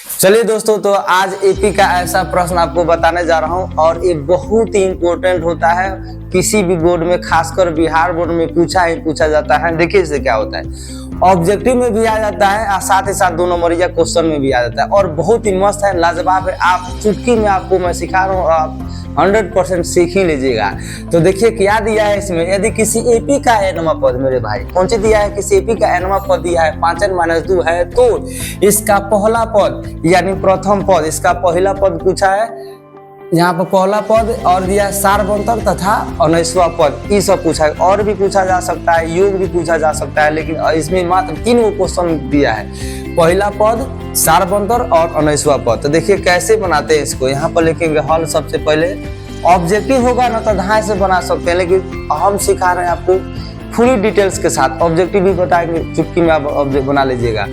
चलिए दोस्तों, तो आज एपी का ऐसा प्रश्न आपको बताने जा रहा हूं और ये बहुत ही इम्पोर्टेंट होता है। किसी भी बोर्ड में, खासकर बिहार बोर्ड में पूछा जाता है। देखिए इससे क्या होता है, ऑब्जेक्टिव में भी आ जाता है और साथ ही साथ 2 नंबरिया क्वेश्चन में भी आ जाता है और बहुत ही मस्त है, लाजवाब है। आप चुटकी में आपको मैं सिखा रहा हूँ, आप 100% सीख ही लीजिएगा। तो देखिए क्या दिया है इसमें, यदि किसी एपी का एनवा पद, मेरे भाई कौन सी दिया है, किसी एपी का एनवा पद दिया है 5n-2 है, तो इसका पहला पद यानी प्रथम पद, इसका पहला पद पूछा है। यहाँ पर पहला पद और दिया सार्वंतर तथा 19वां पद, ये सब पूछा है। और भी पूछा जा सकता है, योग भी पूछा जा सकता है, लेकिन इसमें मात्र 3 क्वेश्चन दिया है, पहला पद, सार्वंतर और 19वां पद। तो देखिए कैसे बनाते हैं इसको। यहाँ पर लिखेंगे हल। सबसे पहले ऑब्जेक्टिव होगा ना तो धाए से बना सकते हैं, लेकिन हम सिखा रहे हैं आपको पूरी डिटेल्स के साथ। ऑब्जेक्टिव भी बताएंगे, चुटकी में आप ऑब्जेक्ट बना लीजिएगा।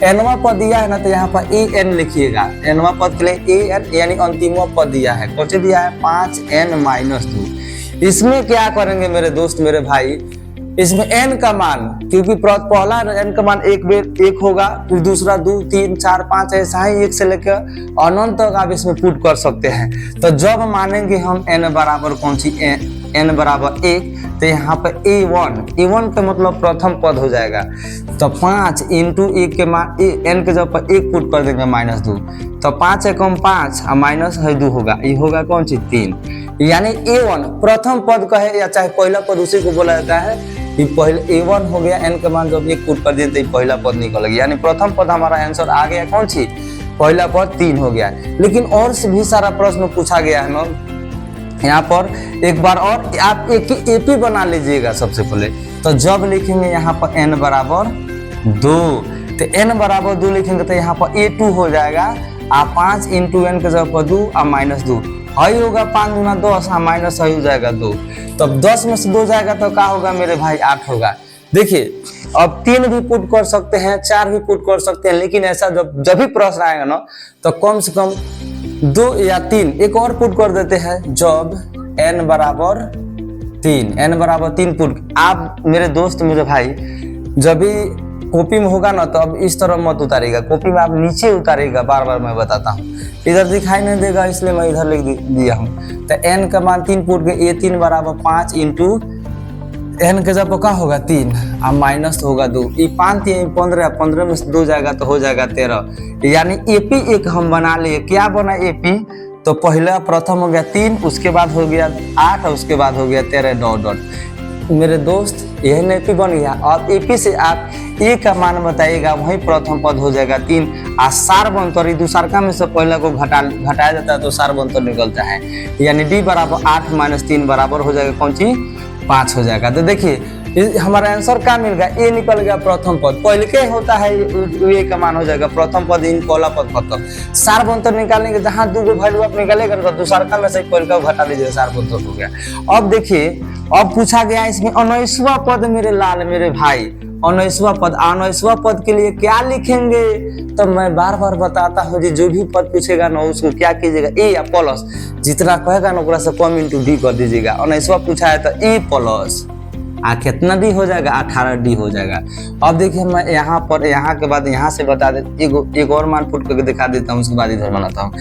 एनवा पद दिया है ना, तो यहाँ पर an लिखिएगा। एनवा पद के लिए an यानी अंतिमवा पद दिया है। कौन सा दिया है, 5n-2। इसमें क्या करेंगे मेरे दोस्त, मेरे भाई, इसमें n का मान, क्योंकि पहला n का मान एक होगा, फिर दूसरा 2, 3, 4, 5, ऐसा ही 1 से लेकर अनंत तक आप इसमें पुट कर सकते हैं। तो जब मानेंगे हम n बराबर कौन सी, n बराबर 1, तो यहाँ पर a1 का मतलब प्रथम पद हो जाएगा। तो 5 × 1 के मान n के जब पर 1 पुट कर देंगे -2, तो 5 एकम 5 और माइनस 2 होगा, ये होगा कौन सी 3, यानी a1 प्रथम पद कहे या चाहे पहला पद उसी को बोला जाता है। ये पहले a1 हो गया, n के मान जब 1 पुट कर दिए तो पहला पद निकल गया, यानी प्रथम पद हमारा आंसर आ गया कौन सी, पहला पद 3 हो गया। लेकिन और से भी सारा प्रश्न पूछा गया है ना, यहाँ पर एक बार और आप एक एपी बना लीजिएगा। सबसे पहले तो जब लिखेंगे यहाँ पर n बराबर 2, तो n बराबर 2 लिखेंगे तो यहाँ पर a2 हो जाएगा। 5 × n के जगह पर 2 और -2 हई होगा, 5 × 10 और माइनस हई हो जाएगा 2। तब 10 में से 2 जाएगा तो क्या होगा मेरे भाई, 8 होगा। देखिए अब 3 भी पुट कर सकते हैं, 4 भी पुट कर सकते हैं, लेकिन ऐसा जब भी प्रश्न आएगा ना, तो कम से कम 2 या 3 एक और पुट कर देते हैं। जब n बराबर 3 पुट, आप मेरे दोस्त मेरे भाई जब भी कॉपी में होगा ना, तो अब इस तरह मत उतारेगा, कॉपी में आप नीचे उतारेगा। बार बार मैं बताता हूँ, इधर दिखाई नहीं देगा इसलिए मैं इधर लिख दिया हूँ। तो n का मान 3 पुट के, a3 बराबर 5 × n के जब क्या होगा 3 और माइनस होगा 2, ये 5 3 15 में से 2 जाएगा तो हो जाएगा 13, यानी एपी एक हम बना लिए। क्या बना एपी, तो पहला प्रथम हो गया 3, उसके बाद हो गया 8 और उसके बाद हो गया 13 ... मेरे दोस्त यही एपी बन गया। और एपी से आप ए का मान बताइएगा, वही प्रथम पद हो जाएगा 3 और सार्वंतर, दूसरका में से पहला को घटाया जाता है तो सार्वंतर निकलता है, यानी d बराबर 8 - 3 बराबर हो जाएगा कौन सी, 5 हो जाएगा। तो देखिए हमारा आंसर क्या मिल गया, ए निकल गया प्रथम पद। पहले के होता है ए का मान हो जाएगा प्रथम पद इन पहला पद खत्म। सार्वंतर निकालने के जहाँ 2 वैल्यू आप निकालेगा तो दूसरका में से पहले का घटा लीजिएगा, सार्वंतर हो गया। अब देखिए अब पूछा गया इसमें 19वां पद, मेरे लाल मेरे भाई, 19वां पद। 19वां पद के लिए क्या लिखेंगे, तो मैं बार बार बताता हूँ, जो भी पद पूछेगा ना उसको क्या कीजिएगा, ए या प्लस, जितना कहेगा ना ओकरा से कम × d कर दीजिएगा। 19वां पूछा है तो ए प्लस कितना d हो जाएगा, 18d हो जाएगा। अब देखिए मैं यहाँ पर, यहाँ के बाद यहाँ से बता दे, एक और मान पुट करके दिखा देता हूँ, उसके बाद इधर बनाता हूँ।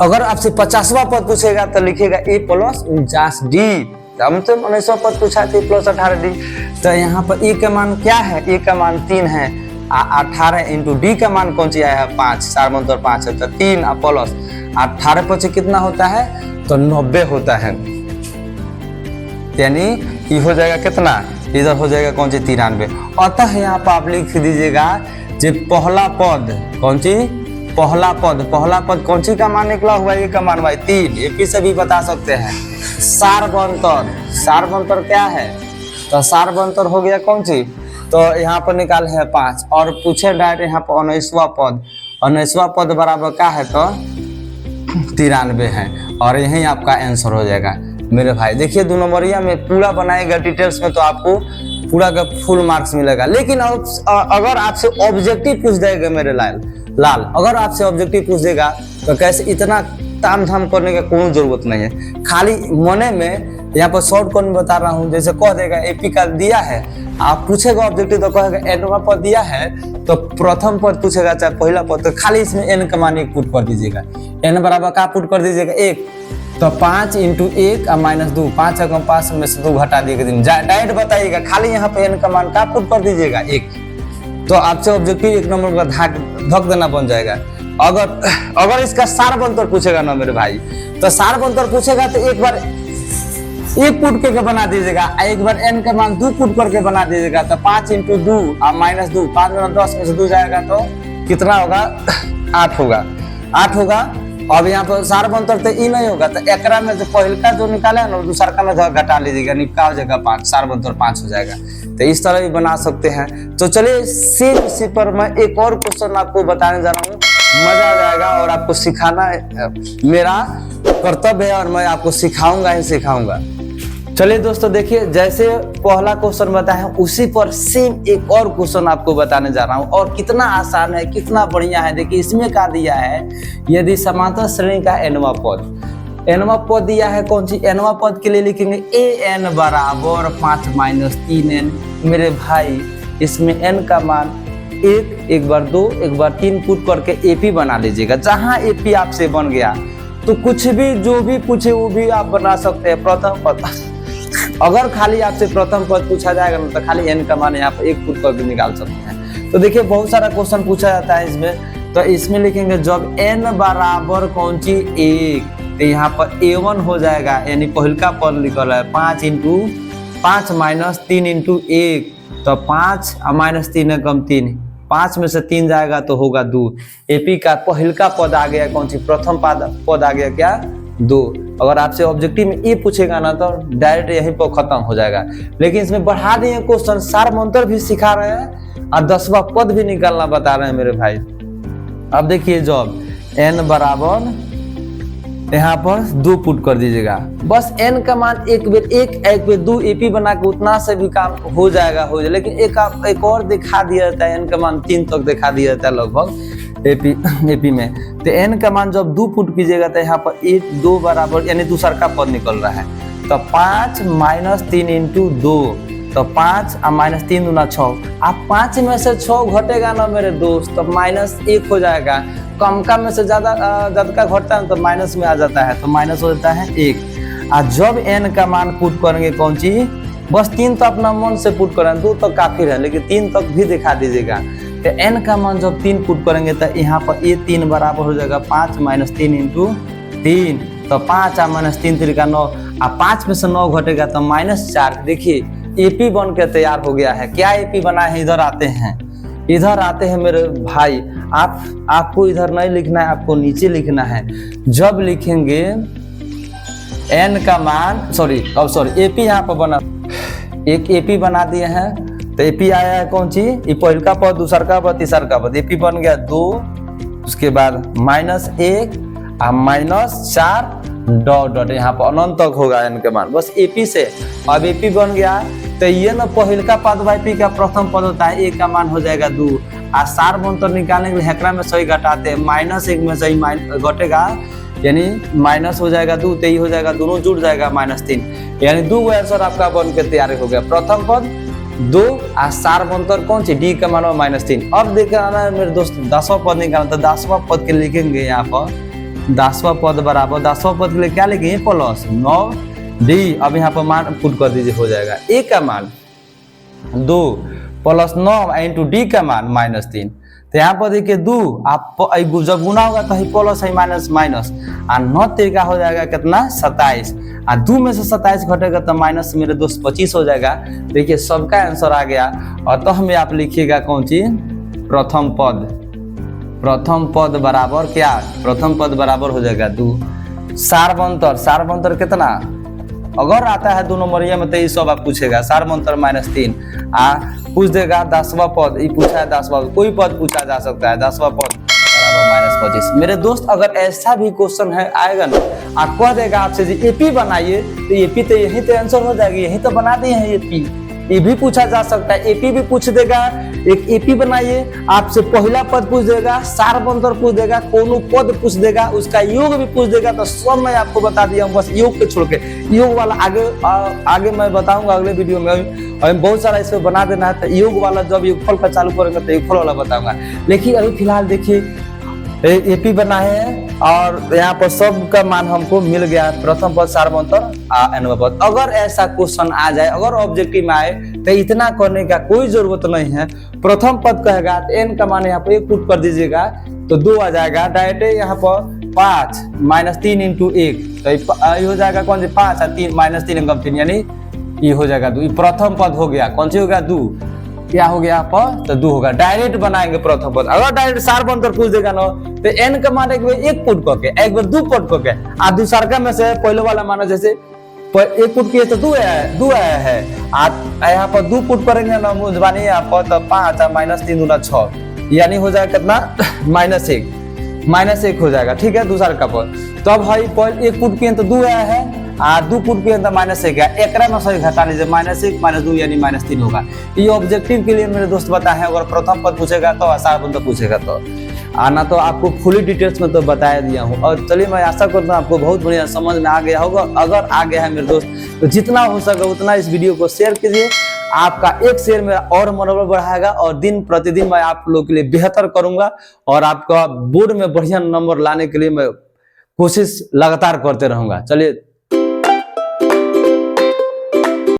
अगर आपसे 50वां पद पूछेगा तो लिखेगा a + 49d। हम तो 19वां पद पूछा थे + 18d, तो यहाँ पर ए का मान क्या है, ए का मान 3 है, 18 × d का मान कौन सी आया है, 5, सार्वंतर 5 है, तो 3 प्लस 18 पर कितना होता है, तो 90 होता है, यानी ये हो जाएगा कितना, इधर हो जाएगा कौन सी 93। अतः यहाँ पर आप लिख दीजिएगा जो पहला पद कौन सी, पहला पद कौन सी का मान निकला हुआ, ये का मान भाई 3, एपी से भी बता सकते हैं। सार्वंतर क्या है, तो सार्वंतर हो गया कौन सी, तो यहाँ पर निकाल है 5 और पूछे डायरेक्ट यहाँ पर 19वां पद बराबर क्या है, तो 93 है, और यही आपका आंसर हो जाएगा मेरे भाई। देखिए 2 नंबरिया में पूरा बनाएगा डिटेल्स में, तो आपको पूरा का फुल मार्क्स मिलेगा। लेकिन अगर आपसे ऑब्जेक्टिव पूछ देगा मेरे लाल, अगर आपसे ऑब्जेक्टिव पूछ देगा तो कैसे, इतना ताम झाम करने का कोई जरूरत नहीं है, खाली मने में यहाँ पर शॉर्ट कौन बता रहा हूँ, जैसे कह देगा एपी का दिया है, आप पूछेगा ऑब्जेक्टिव तो कहेगा एनवा पद दिया है, तो प्रथम पद पूछेगा चाहे पहला पद, तो खाली इसमें एन का मान 1 पुट कर दीजिएगा। एन बराबर क्या पुट कर दीजिएगा 1, तो 5 × 1 और -2, 5 अगर 5 में से 2 घटा दिएगा, डायरेक्ट बताइएगा, खाली यहाँ पे एन का मान क्या पुट कर दीजिएगा 1, तो आपसे ऑब्जेक्टिव 1 नंबर का धक देना बन जाएगा। अगर इसका सार बंतर पूछेगा ना मेरे भाई, तो सार बंतर पूछेगा तो एक बार 1 पुट करके बना दीजिएगा, एक बार एन का मान 2 पुट करके बना दीजिएगा, तो 5 × 2 और -2, 5 में 10 में से 2 जाएगा तो कितना होगा 8 होगा। अब यहाँ पर सार बंतर तो ई नहीं होगा, तो एकरा में जो पहलका जो निकाले ना दूसरा का में घटा लीजिएगा, निपटा हो जाएगा 5, सार बंतर 5 हो जाएगा। तो इस तरह भी बना सकते हैं। तो चलिए सेम इसी पर मैं एक और क्वेश्चन आपको बताने जा रहा हूँ, मजा आ जाएगा और आपको सिखाना मेरा कर्तव्य है और मैं आपको सिखाऊंगा। चलिए दोस्तों देखिए, जैसे पहला क्वेश्चन बताया उसी पर सेम एक और क्वेश्चन आपको बताने जा रहा हूँ, और कितना आसान है, कितना बढ़िया है। देखिए इसमें क्या दिया है, यदि समांतर श्रेणी का एनवा पद दिया है, कौन सी एनवा पद के लिए लिखेंगे an बराबर 5 - 3n। मेरे भाई इसमें n का मान 1 बार 2 1 बार 3 पुट करके एपी बना लीजिएगा। जहां एपी आपसे बन गया तो कुछ भी जो भी पूछे वो भी आप बना सकते हैं। प्रथम पद अगर खाली आपसे प्रथम पद पूछा जाएगा ना, तो खाली n का मान यहाँ पर 1 पुट करके निकाल सकते हैं। तो देखिए बहुत सारा क्वेश्चन पूछा जाता है इसमें, तो इसमें लिखेंगे जब n बराबर कौन सी 1, तो यहाँ पर a1 हो जाएगा, यानी पहलका पद निकल है 5 × 5 - 3 × 1, तो 5 और -3 कम 3, 5 में से 3 जाएगा तो होगा 2। एपी का पहलका पद आ गया कौन सी, प्रथम पद आ गया क्या 2। अगर आपसे ऑब्जेक्टिव में ये पूछेगा ना तो डायरेक्ट यहीं पर खत्म हो जाएगा। लेकिन इसमें बढ़ा दिए क्वेश्चन, सार मंत्र भी सिखा रहे हैं और 10वां पद भी निकालना बता रहे हैं मेरे भाई। अब देखिए जब n बराबर यहाँ पर 2 पुट कर दीजिएगा, बस n का मान एक बेर 2 एपी बना के उतना से भी काम हो जाएगा। लेकिन एक और दिखा दिया जाता है, n का मान 3 तक दिखा दिया जाता है लगभग एपी में। तो n का मान जब 2 पुट कीजिएगा तो यहाँ पर 1 2 बराबर, यानी दूसरा का पद निकल रहा है, तो 5 - 3 × 2, तो 5 और -3 दूना 6। आप 5 में से 6 घटेगा ना मेरे दोस्त, तो -1 हो जाएगा। कम में से ज्यादा का घटता है तो माइनस में आ जाता है, तो माइनस हो जाता है 1। और जब n का मान पुट करेंगे कौन सी, बस 3 तो अपना मन से पुट करें, 2 तो काफी है, लेकिन 3 तक भी दिखा दीजिएगा। तो n का मान जब 3 पुट करेंगे तो यहाँ पर ये 3 बराबर हो जाएगा 5 - 3 × 3, तो 5 और -3 3 का 9, और 5 में से 9 घटेगा तो -4। देखिए एपी बन के तैयार हो गया है। क्या एपी बना है, इधर आते हैं मेरे भाई। आपको इधर नहीं लिखना है, आपको नीचे लिखना है। जब लिखेंगे n का मान एपी यहाँ पर बना, एक एपी बना दिए हैं, तो एपी आया है कौन सी, ये पहलका पद, दूसरा का पद, तीसरा का पद। एपी बन गया 2, उसके बाद -1 और -4 यहाँ पर अनंत तक होगा n का मान, बस एपी से। अब एपी बन गया तो ये ना पहलका पद वाईपी का प्रथम पद होता है, 1 का मान हो जाएगा 2। और सार बंतर निकालने के लिए हेकरा में सही घटाते हैं, -1 में सही घटेगा, यानी माइनस हो जाएगा 2, तो ये हो जाएगा, दोनों जुड़ जाएगा -3, यानी 2 आंसर आपका बन के तैयार हो गया। प्रथम पद 2 और सार बंतर कौन सी, डी का मान 3। अब देखना मेरे दोस्त 10वां पद निकालना, तो 10वां पद के लिखेंगे यहाँ पर 10वां पद बराबर, 10वां पद के लिए क्या लिखेंगे +9d। अब यहाँ पर मान पुट कर दीजिए, हो जाएगा a का मान 2 + 9 × d का मान -3। तो यहाँ पर देखिए 2 आप जब गुना होगा तो प्लस है माइनस और 9 तरीका हो जाएगा कितना 27, और 2 में से 27 घटेगा तो माइनस मेरे दोस्त 25 हो जाएगा। देखिए सबका आंसर आ गया। और तो हमें आप लिखिएगा कौन सी, प्रथम पद बराबर क्या, प्रथम पद बराबर हो जाएगा 2। सार बंतर कितना, अगर आता है 2 नंबरिया में तो ये सब आप पूछेगा, सार बंतर -3 पूछ देगा। 10वां पद ये पूछा है, 10वां कोई पद पूछा जा सकता है, 10वां पद बराबर -25। मेरे दोस्त अगर ऐसा भी क्वेश्चन है आएगा ना, आप कह देगा आपसे जी एपी बनाइए, तो एपी तो यही तो आंसर हो जाएगी, यही तो बना दिए हैं एपी, ये भी पूछा जा सकता है, एपी भी पूछ देगा। एक एपी बनाइए, आपसे पहला पद पूछ देगा, सार्वंतर पूछ देगा, कोनो पद पूछ देगा, उसका योग भी पूछ देगा। तो सब मैं आपको बता दिया हूँ, बस योग के छोड़ के योग वाला आगे मैं बताऊंगा अगले वीडियो में। और बहुत सारा इसमें बना देना है, तो योग वाला जब योगफल का चालू करेंगे तो योगफल वाला बताऊंगा। लेकिन अभी फिलहाल देखिए एपी बना है और यहाँ पर सब का मान हमको मिल गया, प्रथम पद, सार्वंतर, एनवा पद। अगर ऐसा क्वेश्चन आ जाए, अगर ऑब्जेक्टिव में आए, तो इतना करने का कोई जरूरत नहीं है। प्रथम पद कहेगा तो एन का मान यहाँ पर 1 पुट कर दीजिएगा तो 2 आ जाएगा। डायरेक्ट यहाँ पर 5 माइनस 3 इंटू 1 तो ये हो जाएगा कौन सी 5 और 3 माइनस 3 अंक 3 यानी ये हो जाएगा 2। प्रथम पद हो गया, कौन सी हो गया 2, क्या हो गया यहाँ पर तो 2 होगा। डायरेक्ट बनाएंगे प्रथम पद। अगर डायरेक्ट सार्वंतर पूछ देगा ना तो एन का मान एक बार 1 पुट करके, एक बार 2 पुट करके, आ दूसरा में से पहले वाला माना जैसे 1 पुट किए तो 2 आया है, यहाँ पर 2 पुट करेंगे ना मुझबानी यहाँ पर तो 5 माइनस 3 गुना 6 यानी हो जाएगा कितना -1 हो जाएगा। ठीक है, दूसरा का पद। तब भाई पहले 1 पुट किए तो 2 आया है, 2 पुट किए तो -1 है, एकरा में सही घटा लीजिए, -1 -2 यानी -3 होगा। ये ऑब्जेक्टिव के लिए मेरे दोस्त बताए हैं। अगर प्रथम पद पूछेगा तो, सार्वंतर पूछेगा तो आना, तो आपको फुली डिटेल्स में तो बताया दिया हूँ। और चलिए मैं आशा करता हूँ आपको बहुत बढ़िया समझ में आ गया होगा। अगर आ गया है मेरे दोस्त तो जितना हो सके उतना इस वीडियो को शेयर कीजिए। आपका एक शेयर में और मनोबल बढ़ाएगा और दिन प्रतिदिन मैं आप लोगों के लिए बेहतर करूंगा और आपका बोर्ड में बढ़िया नंबर लाने के लिए मैं कोशिश लगातार करते रहूंगा। चलिए।